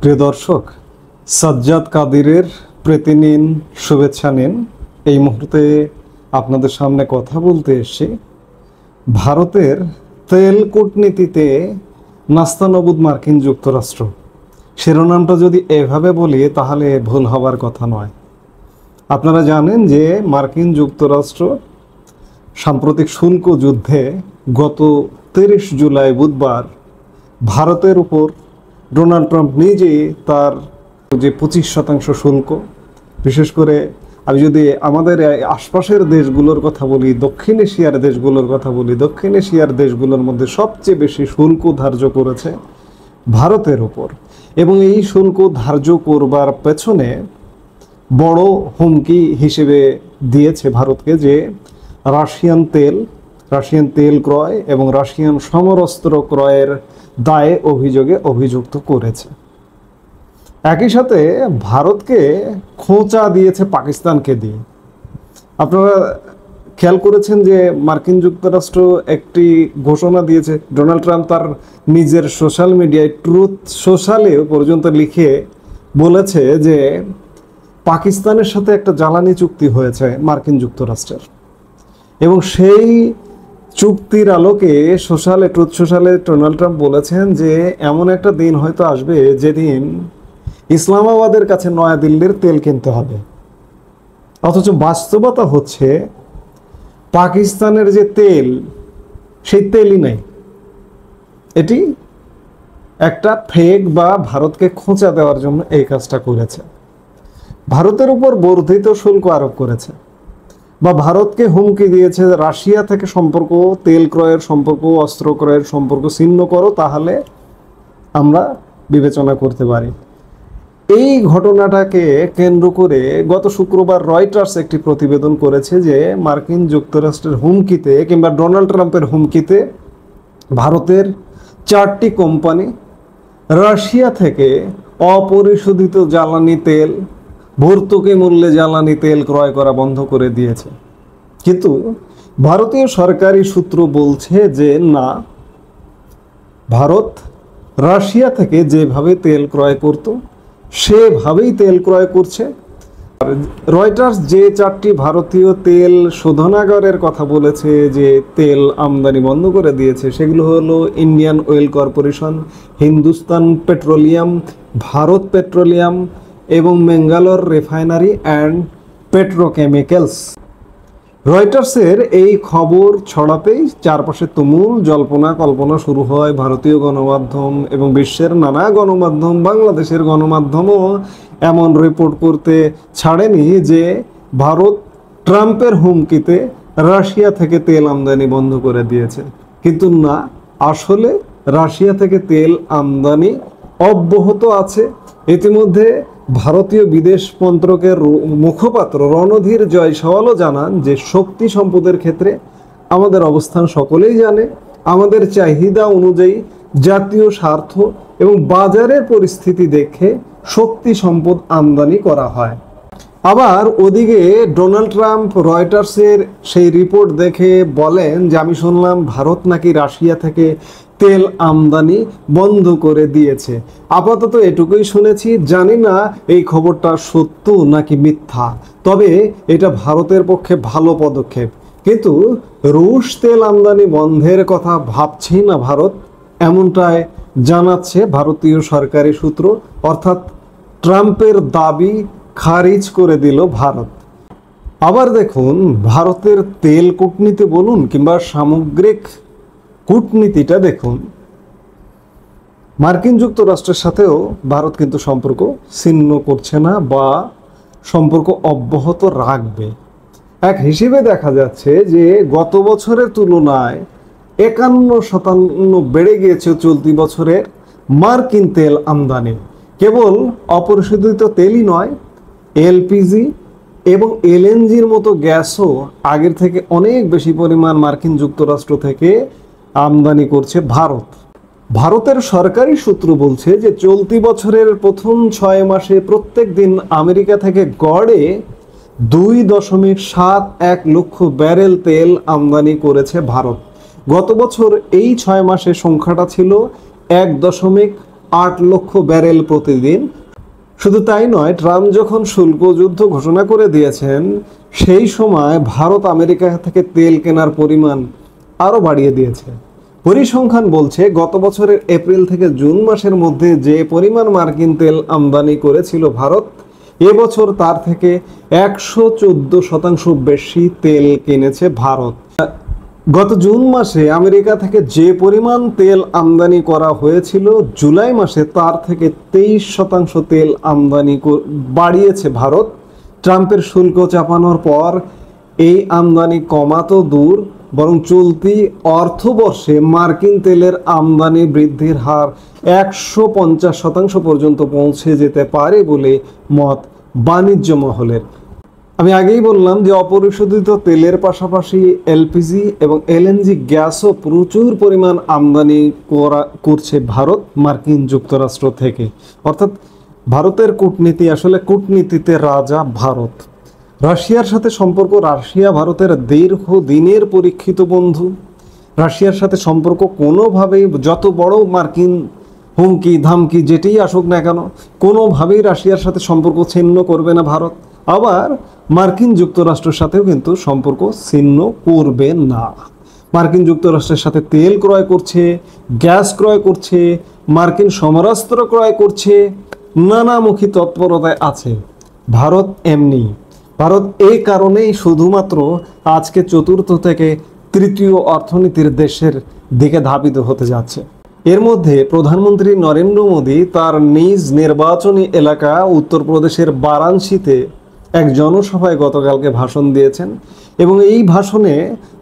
প্রিয় দর্শক, সাজ্জাদ কাদিরের প্রীতি নিন, শুভেচ্ছা নিন। এই মুহূর্তে আপনাদের সামনে কথা বলতে এসেছি ভারতের তেল কূটনীতিতে নাস্তানাবুদ মার্কিন যুক্তরাষ্ট্র। শিরোনামটা যদি এভাবে বলি তাহলে ভুল হবার কথা নয়। আপনারা জানেন যে মার্কিন যুক্তরাষ্ট্র সাম্প্রতিক শুল্ক যুদ্ধে গত 30 জুলাই বুধবার ভারতের উপর ডোনাল্ড ট্রাম্প নিজে তার যে 25% শুল্ক, বিশেষ করে আমি যদি আমাদের আশপাশের দেশগুলোর কথা বলি, দক্ষিণ এশিয়ার দেশগুলোর কথা বলি, দক্ষিণ এশিয়ার দেশগুলোর মধ্যে সবচেয়ে বেশি শুল্ক ধার্য করেছে ভারতের উপর। এবং এই শুল্ক ধার্য করবার পেছনে বড় হুমকি হিসেবে দিয়েছে ভারতকে যে রাশিয়ান তেল ক্রয় এবং রাশিয়ান সমরাস্ত্র ক্রয়ের দায়ে অভিযোগে অভিযুক্ত করেছে। একই সাথে ভারতকে খোঁচা দিয়েছে পাকিস্তানকে দিয়ে। আপনারা খেয়াল করেছেন যে মার্কিন যুক্তরাষ্ট্র একটি ঘোষণা দিয়েছে। ডোনাল্ড ট্রাম্প তার নিজের সোশ্যাল মিডিয়ায় ট্রুথ সোশ্যালে পর্যন্ত লিখে বলেছে যে পাকিস্তানের সাথে একটা জ্বালানি চুক্তি হয়েছে মার্কিন যুক্তরাষ্ট্রের, এবং সেই চুক্তির আলোকে ট্রুথ সোশ্যালে ডোনাল্ড ট্রাম্প বলেছেন যে এমন একটা দিন হয়তো আসবে যেদিন ইসলামাবাদের কাছে নয়াদিল্লির তেল কিনতে হবে। অথচ বাস্তবতা হচ্ছে পাকিস্তানের যে তেল, সেই তেলই নেই। এটি একটা ফেক বা ভারতকে খোঁচা দেওয়ার জন্য এই কাজটা করেছে। ভারতের উপর বর্ধিত শুল্ক আরোপ করেছে বা ভারতকে হুমকি দিয়েছে রাশিয়া থেকে সম্পর্ক, তেল ক্রয়ের সম্পর্ক, অস্ত্র ক্রয়ের সম্পর্ক ছিন্ন করো, তাহলে আমরা বিবেচনা করতে পারি। এই ঘটনাটাকে কেন্দ্র করে গত শুক্রবার রয়টার্স একটি প্রতিবেদন করেছে যে মার্কিন যুক্তরাষ্ট্রের হুমকিতে কিংবা ডোনাল্ড ট্রাম্পের হুমকিতে ভারতের 4টি কোম্পানি রাশিয়া থেকে অপরিশোধিত জ্বালানি তেল, ভর্তুকি মূল্যে জ্বালানি তেল ক্রয় করা বন্ধ করে দিয়েছে। কিন্তু ভারতীয় সরকারি সূত্র বলছে যে না, ভারত রাশিয়া থেকে যেভাবে তেল ক্রয় করত সেভাবেই তেল ক্রয় করছে। রয়টার্স যে 4টি ভারতীয় তেল শোধনাগারের কথা বলেছে যে তেল আমদানি বন্ধ করে দিয়েছে, সেগুলো হলো Indian oil corporation, Hindustan petroleum, Bharat petroleum এবং মেঙ্গালোর রিফাইনারি অ্যান্ড পেট্রোকেমিক্যালস। রয়টার্সের এই খবর ছড়াতেই চারপাশে তুমুল জল্পনা কল্পনা শুরু হয়। ভারতীয় গণমাধ্যম এবং বিশ্বের নানা গণমাধ্যম, বাংলাদেশের গণমাধ্যমও এমন রিপোর্ট করতে ছাড়েনি যে ভারত ট্রাম্পের হুমকিতে রাশিয়া থেকে তেল আমদানি বন্ধ করে দিয়েছে। কিন্তু না, আসলে রাশিয়া থেকে তেল আমদানি অব্যাহত আছে। ইতিমধ্যে ভারতীয় বিদেশ মন্ত্রকের মুখপাত্র রণধীর জয়সওয়ালও জানান যে শক্তি সম্পদের ক্ষেত্রে আমাদের অবস্থান সকলেই জানে। আমাদের চাহিদা অনুযায়ী জাতীয় স্বার্থ এবং বাজারের পরিস্থিতি দেখে শক্তি সম্পদ আমদানি করা হয়। আবার ওদিকে ডোনাল্ড ট্রাম্প রয়টার্সের সেই রিপোর্ট দেখে বলেন যে আমি শুনলাম ভারত নাকি রাশিয়া থেকে তেল আমদানি বন্ধ করে দিয়েছে। আপাতত এটুকুই শুনেছি, জানি না এই খবরটা সত্য নাকি মিথ্যা, তবে এটা ভারতের পক্ষে ভালো পদক্ষেপ। কিন্তু রুশ তেল আমদানি বন্ধের কথা ভাবছি না ভারত, এমনটাই জানাচ্ছে ভারতীয় সরকারি সূত্র। অর্থাৎ ট্রাম্পের দাবি খারিজ করে দিল ভারত। আবার দেখুন, ভারতের তেল কূটনীতি বলুন কিংবা সামগ্রিক কূটনীতিটা দেখুন, মার্কিন যুক্তরাষ্ট্রের সাথেও ভারত কিন্তু সম্পর্ক ছিন্ন করছে না বা সম্পর্ক অব্যাহত রাখবে। এক হিসেবে দেখা যাচ্ছে যে গত বছরের তুলনায় 51% বেড়ে গিয়েছে চলতি বছরের মার্কিন তেল আমদানি। কেবল অপরিশোধিত তেলই নয়, এলপিজি এবং এলএনজির মতো গ্যাসও আগের থেকে অনেক বেশি পরিমাণ মার্কিন যুক্তরাষ্ট্র থেকে আমদানি করছে ভারত। ভারতের সরকারি সূত্র বলছে যে চলতি বছরের প্রথম 6 মাসে প্রত্যেক দিন আমেরিকা থেকে গড়ে 2.71 লক্ষ ব্যারেল তেল আমদানি করেছে ভারত। গত বছর এই 6 মাসে সংখ্যাটা ছিল 8 লক্ষ ব্যারেল প্রতিদিন। শুধু তাই নয়, ট্রাম্প যখন শুল্ক যুদ্ধ ঘোষণা করে দিয়েছেন, সেই সময় ভারত আমেরিকা থেকে তেল কেনার পরিমাণ আরও বাড়িয়ে দিয়েছে। পরিসংখ্যান বলছে গত বছরের এপ্রিল থেকে জুন মাসের মধ্যে যে পরিমাণ মার্কিন তেল আমদানি করেছিল ভারত, এবছর তার থেকে 114% বেশি তেল কিনেছে ভারত। গত জুন মাসে আমেরিকা থেকে যে পরিমাণ তেল আমদানি করা হয়েছিল, জুলাই মাসে তার থেকে 23% তেল আমদানি বাড়িয়েছে ভারত। ট্রাম্পের শুল্ক চাপানোর পর এই আমদানি কমা তো দূর, বরং চলতি অর্থবর্ষে মার্কিন তেলের আমদানি বৃদ্ধির হার 150% পর্যন্ত পৌঁছে যেতে পারে বলে মত বাণিজ্য মহলের। আমি আগেই বললাম যে অপরিশোধিত তেলের পাশাপাশি এলপিজি এবং এলএনজি গ্যাসও প্রচুর পরিমাণ আমদানি করছে ভারত মার্কিন যুক্তরাষ্ট্র থেকে। অর্থাৎ ভারতের কূটনীতি, আসলে কূটনীতিতে রাজা ভারত। রাশিয়ার সাথে সম্পর্ক, রাশিয়া ভারতের দীর্ঘদিনের পরীক্ষিত বন্ধু। রাশিয়ার সাথে সম্পর্ক কোনোভাবেই, যত বড় মার্কিন হুমকি ধামকি যেটাই আসুক না কেন, কোনোভাবেই রাশিয়ার সাথে সম্পর্ক ছিন্ন করবে না ভারত। আবার মার্কিন যুক্তরাষ্ট্রের সাথেও কিন্তু সম্পর্ক ছিন্ন করবে না। মার্কিন যুক্তরাষ্ট্রের সাথে তেল ক্রয় করছে, গ্যাস ক্রয় করছে, মার্কিন সমরাস্ত্র ক্রয় করছে, নানামুখী তৎপরতায় আছে ভারত। ভারত এই কারণেই শুধুমাত্র আজকে চতুর্থ থেকে তৃতীয় অর্থনীতির দেশের দিকে ধাবিত হতে যাচ্ছে। এর মধ্যে প্রধানমন্ত্রী নরেন্দ্র মোদী তার নিজ নির্বাচনী এলাকা উত্তরপ্রদেশের বারাণসীতে এক জনসভায় গতকালকে ভাষণ দিয়েছেন এবং এই ভাষণে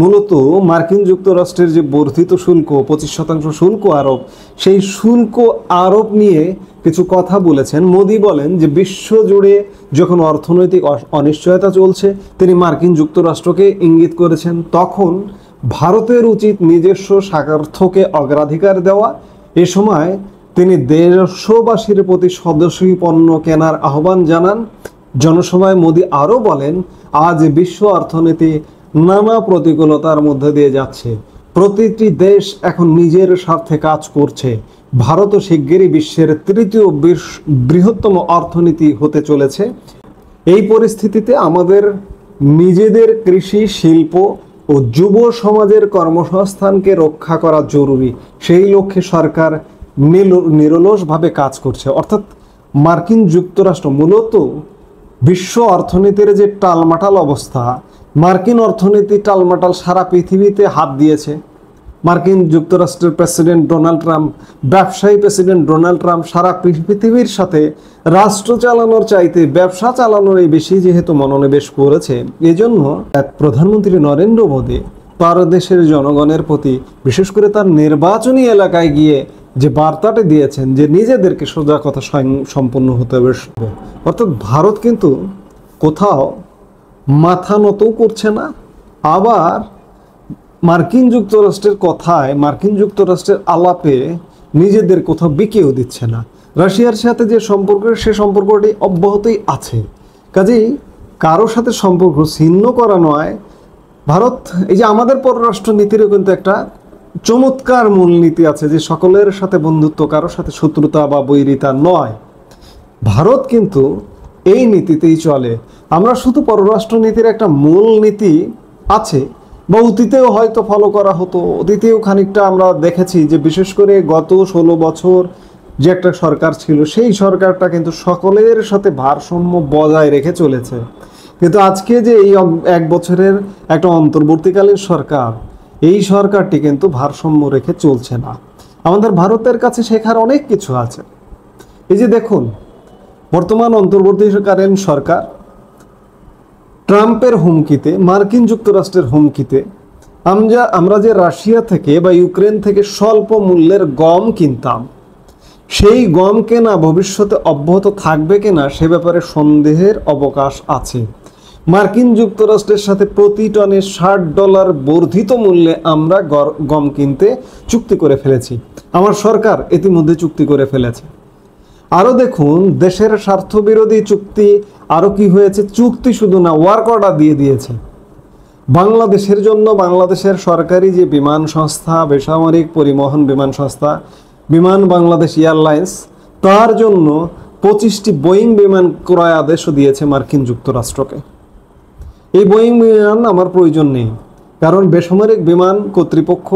মূলত মার্কিন যুক্তরাষ্ট্রের যে বর্ধিত শুল্ক, 25% শুল্ক আরোপ, সেই শুল্ক আরোপ নিয়ে কিছু কথা বলেছেন। মোদী বলেন যে বিশ্বজুড়ে যখন অর্থনৈতিক অনিশ্চয়তা চলছে, তিনি মার্কিন যুক্তরাষ্ট্রকে ইঙ্গিত করেছেন, তখন ভারতের উচিত নিজস্ব স্বার্থকে অগ্রাধিকার দেওয়া। এ সময় তিনি দেশবাসীর প্রতি স্বদেশী পণ্য কেনার আহ্বান জানান। জনসভায় মোদী আরও বলেন, আজ বিশ্ব অর্থনীতি নানা প্রতিকূলতার মধ্যে দিয়ে যাচ্ছে। প্রতিটি দেশ এখন নিজের স্বার্থে কাজ করছে। ভারতও শিগগিরই বিশ্বের তৃতীয় বৃহত্তম অর্থনীতি হতে চলেছে। এই পরিস্থিতিতে আমাদের নিজেদের কৃষি, শিল্প ও যুব সমাজের কর্মসংস্থানকে রক্ষা করা জরুরি। সেই লক্ষ্যে সরকার নিরলসভাবে কাজ করছে। অর্থাৎ মার্কিন যুক্তরাষ্ট্র মূলত বিশ্ব অর্থনীতির যে টালমাটাল অবস্থা, মার্কিন অর্থনীতি টালমাটাল সারা পৃথিবীতে হাত দিয়েছে। মার্কিন যুক্তরাষ্ট্রের প্রেসিডেন্ট ডোনাল্ড ট্রাম্প, ব্যবসায়ী প্রেসিডেন্ট ডোনাল্ড ট্রাম্প সারা পৃথিবীর সাথে রাষ্ট্র চালানোর চাইতে ব্যবসা চালানোরই বেশি যেহেতু মনোনিবেশ করেছে, এজন্য প্রধানমন্ত্রী নরেন্দ্র মোদী তার দেশের জনগণের প্রতি, বিশেষ করে তার নির্বাচনী এলাকায় গিয়ে যে বার্তাটা দিয়েছেন যে নিজেদেরকে সোজা কথা সম্পন্ন হতে হবে। অর্থাৎ ভারত কিন্তু কোথাও মাথা নত করছে না, আবার মার্কিন যুক্তরাষ্ট্রের কথায়, মার্কিন যুক্তরাষ্ট্রের আলাপে নিজেদের কোথাও বিকেও দিচ্ছে না। রাশিয়ার সাথে যে সম্পর্ক, সে সম্পর্কটি অব্যাহতই আছে। কাজেই কারোর সাথে সম্পর্ক ছিন্ন করা নয়। ভারত, এই যে আমাদের পররাষ্ট্র নীতিরও কিন্তু একটা চমৎকার মূলনীতি আছে যে সকলের সাথে বন্ধুত্ব, কারোর সাথে শত্রুতা বা বৈরিতা নয়। ভারত কিন্তু এই নীতিতেই চলে। আমরা শুধু পররাষ্ট্র নীতির একটা মূল নীতি আছে, বা অতীতেও হয়তো ফলো করা হতো, অতীতেও খানিকটা আমরা দেখেছি যে বিশেষ করে গত 16 বছর যে একটা সরকার ছিল, সেই সরকারটা কিন্তু সকলের সাথে ভারসাম্য বজায় রেখে চলেছে। কিন্তু আজকে যে এই 1 বছরের একটা অন্তর্বর্তীকালীন সরকার, এই সরকারটি কিন্তু ভারসাম্য রেখে চলছে না। আমাদের ভারতের কাছে শেখার অনেক কিছু আছে। এই যে দেখুন, বর্তমান অন্তর্বর্তীকালীন সরকার ট্রাম্পের হুমকিতে, মার্কিন যুক্তরাষ্ট্রের হুমকিতে আমরা যে রাশিয়া থেকে বা ইউক্রেন থেকে স্বল্প মূল্যের গম কিনতাম, সেই গম কেনা ভবিষ্যতে অব্যাহত থাকবে কিনা সে ব্যাপারে সন্দেহের অবকাশ আছে। মার্কিন যুক্তরাষ্ট্রের সাথে প্রতি টনে $60 বর্ধিত মূল্যে আমরা গম কিনতে চুক্তি করে ফেলেছি। আমার সরকার ইতিমধ্যে চুক্তি করে ফেলেছে। আরও দেখুন, দেশের স্বার্থবিরোধী চুক্তি আরও কি হয়েছে, চুক্তি শুধু না, ওয়ার্ক অর্ডার দিয়ে দিয়েছে। বাংলাদেশের জন্য বাংলাদেশের সরকারি যে বিমান সংস্থা, বেসামরিক পরিবহন বিমান সংস্থা, বিমান বাংলাদেশ এয়ারলাইন্স, তার জন্য 25টি বোয়িং বিমান ক্রয় আদেশও দিয়েছে মার্কিন যুক্তরাষ্ট্রকে। এই বোয়িং বিমান আমার প্রয়োজন নেই, কারণ বেসামরিক বিমান কর্তৃপক্ষ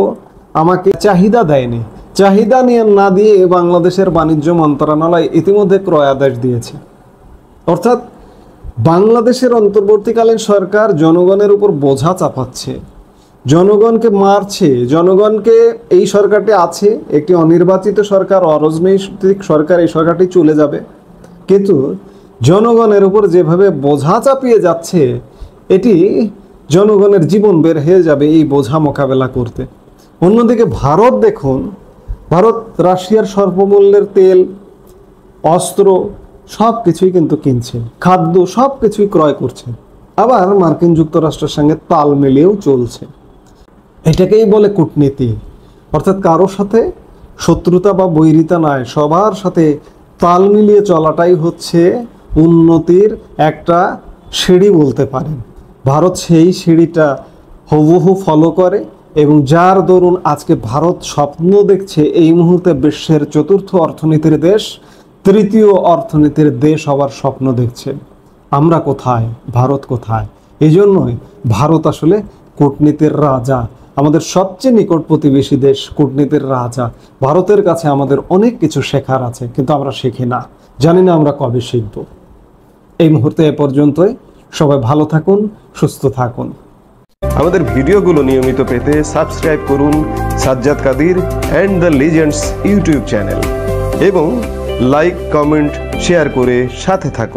আমাকে চাহিদা দেয়নি। চাহিদা নিয়ে না দিয়ে বাংলাদেশের বাণিজ্য মন্ত্রণালয় ইতিমধ্যে ক্রয় আদেশ দিয়েছে। অর্থাৎ বাংলাদেশের অন্তর্বর্তীকালীন সরকার জনগণের উপর বোঝা চাপাচ্ছে, জনগণকে মারছে। জনগণকে, এই সরকারটি আছে একটি অনির্বাচিত সরকার, অরাজনৈতিক সরকার, এই সরকারটি চলে যাবে, কিন্তু জনগণের উপর যেভাবে বোঝা চাপিয়ে যাচ্ছে, এটি জনগণের জীবন বের হয়ে যাবে এই বোঝা মোকাবেলা করতে। অন্যদিকে ভারত দেখুন, ভারত রাশিয়ার স্বল্পমূল্যের তেল, অস্ত্র সব কিছুই কিন্তু কিনছে, খাদ্য সব কিছুই ক্রয় করছে, আবার মার্কিন যুক্তরাষ্ট্রের সঙ্গে তাল মিলিয়েও চলছে। এটাকেই বলে কূটনীতি। অর্থাৎ কারোর সাথে শত্রুতা বা বৈরিতা নয়, সবার সাথে তাল মিলিয়ে চলাটাই হচ্ছে উন্নতির একটা সিঁড়ি বলতে পারেন। ভারত সেই সিঁড়িটা হুবহু ফলো করে, এবং যার দরুন আজকে ভারত স্বপ্ন দেখছে এই মুহূর্তে বিশ্বের চতুর্থ অর্থনীতির দেশ, তৃতীয় অর্থনীতির দেশ হওয়ার স্বপ্ন দেখছে। আমরা কোথায়? ভারত কোথায়? এই জন্যই ভারত আসলে কূটনীতির রাজা, আমাদের সবচেয়ে নিকট প্রতিবেশী দেশ, কূটনীতির রাজা। ভারতের কাছে আমাদের অনেক কিছু শেখার আছে, কিন্তু আমরা শিখি না, জানি না আমরা কবে শিখব। এই মুহূর্তে এ পর্যন্তই। সবাই ভালো থাকুন, সুস্থ থাকুন। আমাদের ভিডিওগুলো নিয়মিত পেতে সাবস্ক্রাইব করুন Sajjad Kadir and the legends YouTube channel, এবং লাইক, কমেন্ট, শেয়ার করে সাথে থাকুন।